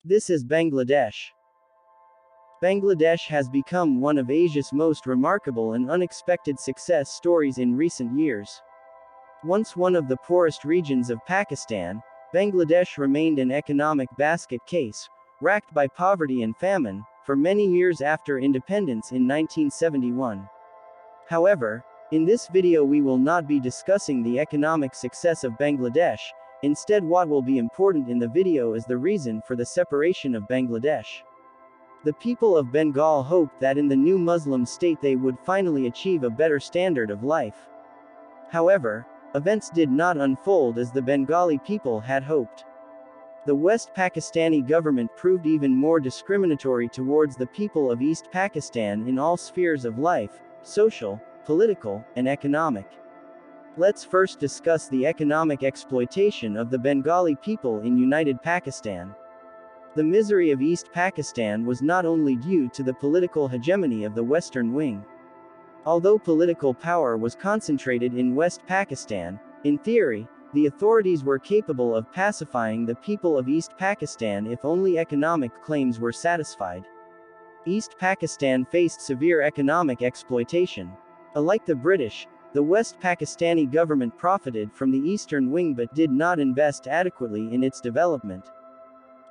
This is Bangladesh. Bangladesh has become one of Asia's most remarkable and unexpected success stories in recent years. Once one of the poorest regions of Pakistan, Bangladesh remained an economic basket case, racked by poverty and famine, for many years after independence in 1971. However, in this video we will not be discussing the economic success of Bangladesh. Instead, what will be important in the video is the reason for the separation of Bangladesh. The people of Bengal hoped that in the new Muslim state they would finally achieve a better standard of life. However, events did not unfold as the Bengali people had hoped. The West Pakistani government proved even more discriminatory towards the people of East Pakistan in all spheres of life: social, political, and economic. Let's first discuss the economic exploitation of the Bengali people in United Pakistan. The misery of East Pakistan was not only due to the political hegemony of the Western Wing. Although political power was concentrated in West Pakistan, in theory, the authorities were capable of pacifying the people of East Pakistan if only economic claims were satisfied. East Pakistan faced severe economic exploitation. Unlike the British, the West Pakistani government profited from the Eastern Wing but did not invest adequately in its development.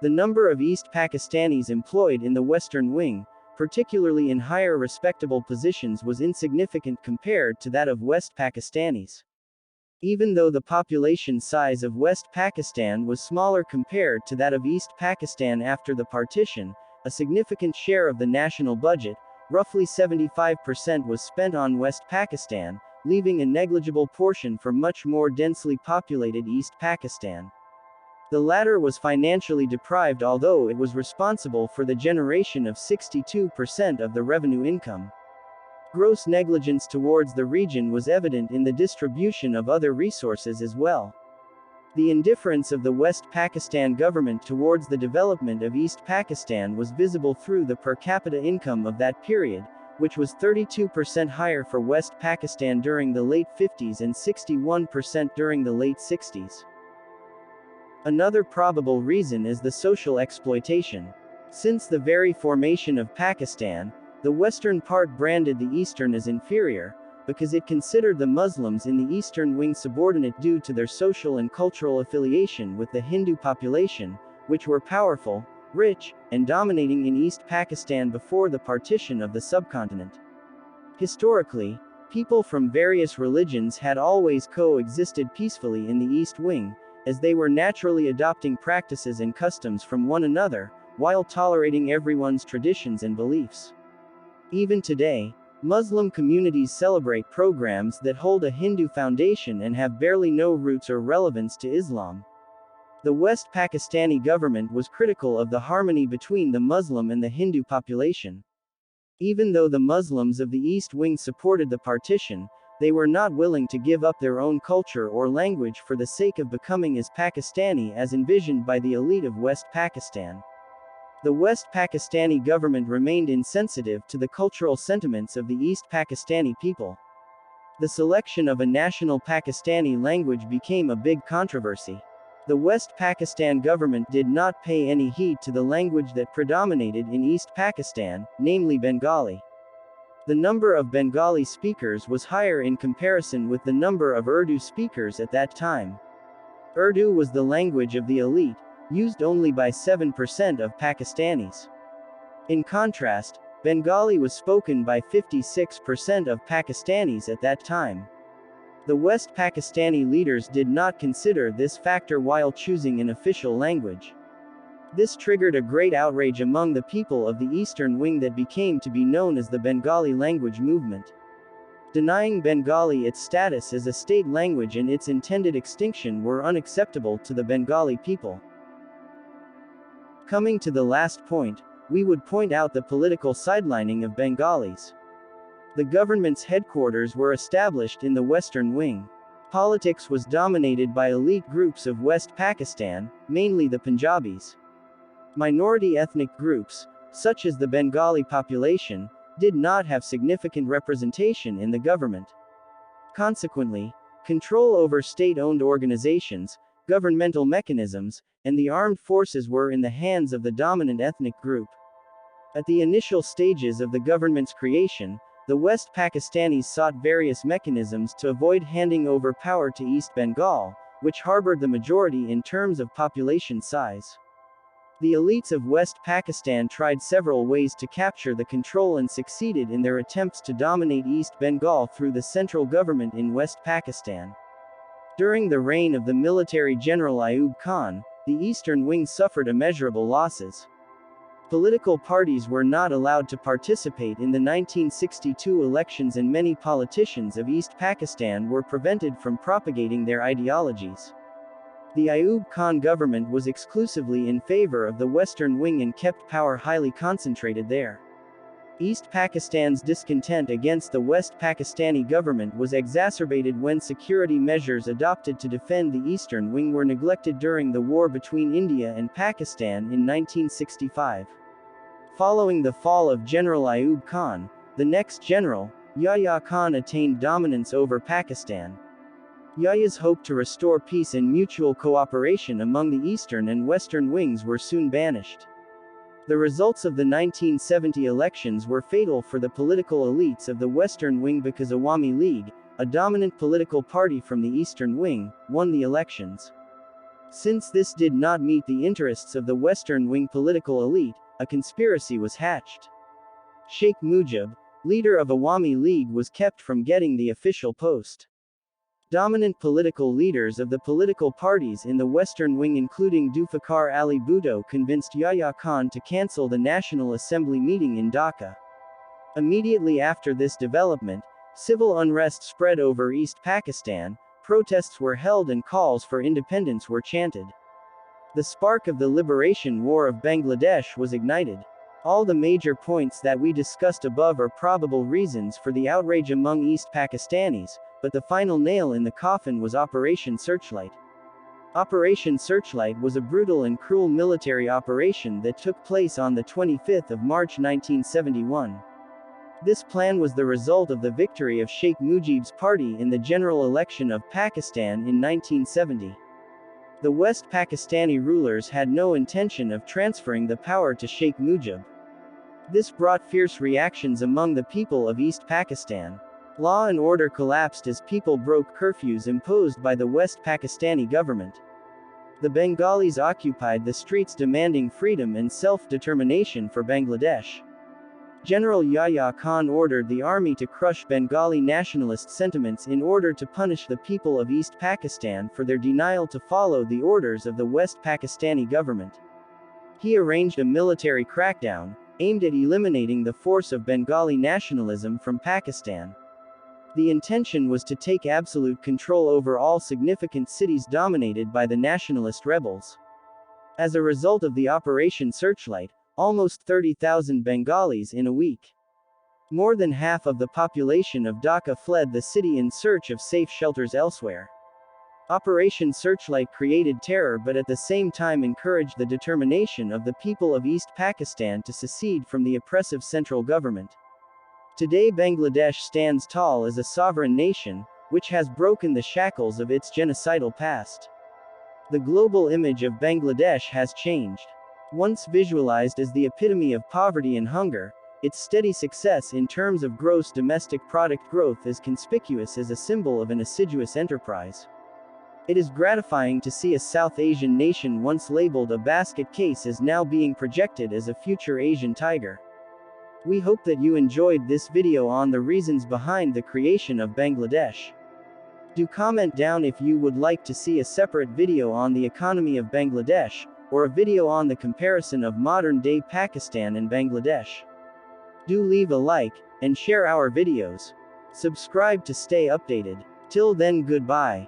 The number of East Pakistanis employed in the Western Wing, particularly in higher respectable positions, was insignificant compared to that of West Pakistanis. Even though the population size of West Pakistan was smaller compared to that of East Pakistan after the partition, a significant share of the national budget, roughly 75%, was spent on West Pakistan, leaving a negligible portion for much more densely populated East Pakistan. The latter was financially deprived, although it was responsible for the generation of 62% of the revenue income. Gross negligence towards the region was evident in the distribution of other resources as well. The indifference of the West Pakistan government towards the development of East Pakistan was visible through the per capita income of that period, which was 32% higher for West Pakistan during the late 50s and 61% during the late 60s. Another probable reason is the social exploitation. Since the very formation of Pakistan, the western part branded the eastern as inferior, because it considered the Muslims in the Eastern Wing subordinate due to their social and cultural affiliation with the Hindu population, which were powerful, rich, and dominating in East Pakistan before the partition of the subcontinent. Historically, people from various religions had always coexisted peacefully in the East Wing, as they were naturally adopting practices and customs from one another, while tolerating everyone's traditions and beliefs. Even today, Muslim communities celebrate programs that hold a Hindu foundation and have barely no roots or relevance to Islam. The West Pakistani government was critical of the harmony between the Muslim and the Hindu population. Even though the Muslims of the East Wing supported the partition, they were not willing to give up their own culture or language for the sake of becoming as Pakistani as envisioned by the elite of West Pakistan. The West Pakistani government remained insensitive to the cultural sentiments of the East Pakistani people. The selection of a national Pakistani language became a big controversy. The West Pakistan government did not pay any heed to the language that predominated in East Pakistan, namely Bengali. The number of Bengali speakers was higher in comparison with the number of Urdu speakers at that time. Urdu was the language of the elite, used only by 7% of Pakistanis. In contrast, Bengali was spoken by 56% of Pakistanis at that time. The West Pakistani leaders did not consider this factor while choosing an official language. This triggered a great outrage among the people of the Eastern Wing that became to be known as the Bengali language movement. Denying Bengali its status as a state language and its intended extinction were unacceptable to the Bengali people. Coming to the last point, we would point out the political sidelining of Bengalis. The government's headquarters were established in the Western Wing. Politics was dominated by elite groups of West Pakistan, mainly the Punjabis. Minority ethnic groups, such as the Bengali population, did not have significant representation in the government. Consequently, control over state-owned organizations, governmental mechanisms, and the armed forces were in the hands of the dominant ethnic group. At the initial stages of the government's creation, the West Pakistanis sought various mechanisms to avoid handing over power to East Bengal, which harbored the majority in terms of population size. The elites of West Pakistan tried several ways to capture the control and succeeded in their attempts to dominate East Bengal through the central government in West Pakistan. During the reign of the military general Ayub Khan, the Eastern Wing suffered immeasurable losses. Political parties were not allowed to participate in the 1962 elections and many politicians of East Pakistan were prevented from propagating their ideologies. The Ayub Khan government was exclusively in favor of the Western Wing and kept power highly concentrated there. East Pakistan's discontent against the West Pakistani government was exacerbated when security measures adopted to defend the Eastern Wing were neglected during the war between India and Pakistan in 1965. Following the fall of General Ayub Khan, the next general, Yahya Khan attained dominance over Pakistan. Yahya's hope to restore peace and mutual cooperation among the Eastern and Western Wings were soon banished. The results of the 1970 elections were fatal for the political elites of the Western Wing because Awami League, a dominant political party from the Eastern Wing, won the elections. Since this did not meet the interests of the Western Wing political elite, a conspiracy was hatched. Sheikh Mujib, leader of Awami League, was kept from getting the official post. Dominant political leaders of the political parties in the Western Wing including Zulfikar Ali Bhutto convinced Yahya Khan to cancel the National Assembly meeting in Dhaka. Immediately after this development, civil unrest spread over East Pakistan, protests were held and calls for independence were chanted. The spark of the liberation war of Bangladesh was ignited. All the major points that we discussed above are probable reasons for the outrage among East Pakistanis, but the final nail in the coffin was Operation Searchlight. Operation Searchlight was a brutal and cruel military operation that took place on the 25th of March 1971. This plan was the result of the victory of Sheikh Mujib's party in the general election of Pakistan in 1970. The West Pakistani rulers had no intention of transferring the power to Sheikh Mujib. This brought fierce reactions among the people of East Pakistan. Law and order collapsed as people broke curfews imposed by the West Pakistani government. The Bengalis occupied the streets demanding freedom and self-determination for Bangladesh. General Yahya Khan ordered the army to crush Bengali nationalist sentiments in order to punish the people of East Pakistan for their denial to follow the orders of the West Pakistani government. He arranged a military crackdown, aimed at eliminating the force of Bengali nationalism from Pakistan. The intention was to take absolute control over all significant cities dominated by the nationalist rebels. As a result of the Operation Searchlight, almost 30,000 Bengalis in a week. More than half of the population of Dhaka fled the city in search of safe shelters elsewhere. Operation Searchlight created terror but at the same time encouraged the determination of the people of East Pakistan to secede from the oppressive central government. Today Bangladesh stands tall as a sovereign nation, which has broken the shackles of its genocidal past. The global image of Bangladesh has changed. Once visualized as the epitome of poverty and hunger, its steady success in terms of gross domestic product growth is conspicuous as a symbol of an assiduous enterprise. It is gratifying to see a South Asian nation once labeled a basket case as now being projected as a future Asian tiger. We hope that you enjoyed this video on the reasons behind the creation of Bangladesh. Do comment down if you would like to see a separate video on the economy of Bangladesh, or a video on the comparison of modern-day Pakistan and Bangladesh. Do leave a like, and share our videos. Subscribe to stay updated. Till then, goodbye.